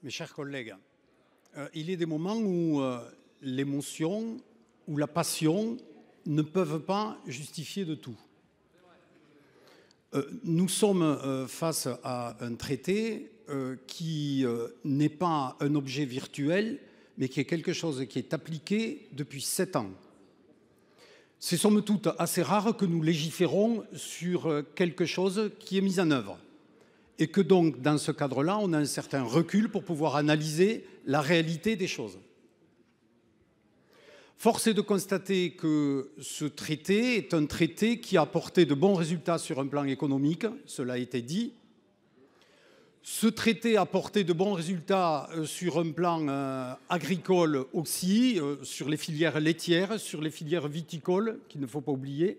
Mes chers collègues, il est des moments où l'émotion ou la passion ne peuvent pas justifier de tout. Nous sommes face à un traité qui n'est pas un objet virtuel, mais qui est quelque chose qui est appliqué depuis 7 ans. C'est somme toute assez rare que nous légiférons sur quelque chose qui est mis en œuvre. Et que donc, dans ce cadre-là, on a un certain recul pour pouvoir analyser la réalité des choses. Force est de constater que ce traité est un traité qui a apporté de bons résultats sur un plan économique, cela a été dit. Ce traité a apporté de bons résultats sur un plan agricole aussi, sur les filières laitières, sur les filières viticoles, qu'il ne faut pas oublier.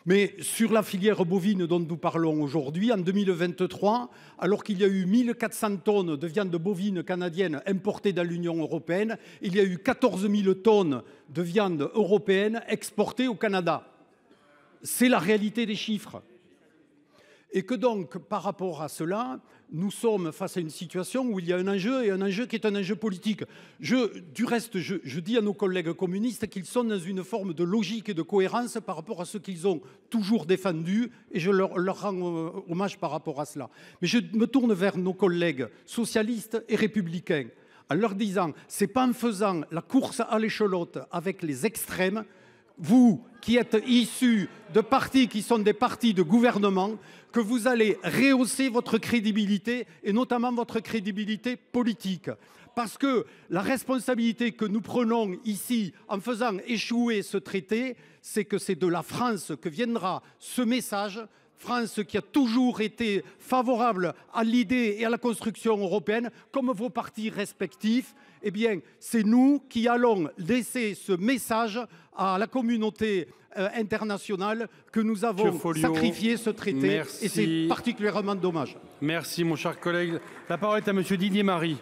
Mais sur la filière bovine dont nous parlons aujourd'hui, en 2023, alors qu'il y a eu 1400 tonnes de viande bovine canadienne importée dans l'Union européenne, il y a eu 14 000 tonnes de viande européenne exportée au Canada. C'est la réalité des chiffres. Et que donc, par rapport à cela, nous sommes face à une situation où il y a un enjeu, et un enjeu qui est un enjeu politique. Du reste, je dis à nos collègues communistes qu'ils sont dans une forme de logique et de cohérence par rapport à ce qu'ils ont toujours défendu, et je leur rends hommage par rapport à cela. Mais je me tourne vers nos collègues socialistes et républicains, en leur disant, c'est pas en faisant la course à l'échalote avec les extrêmes, vous qui êtes issus de partis qui sont des partis de gouvernement, que vous allez rehausser votre crédibilité et notamment votre crédibilité politique. Parce que la responsabilité que nous prenons ici en faisant échouer ce traité, c'est que c'est de la France que viendra ce message. France qui a toujours été favorable à l'idée et à la construction européenne, comme vos partis respectifs, eh bien, c'est nous qui allons laisser ce message à la communauté internationale que nous avons sacrifié ce traité. Merci. Et c'est particulièrement dommage. Merci, mon cher collègue. La parole est à monsieur Didier Marie.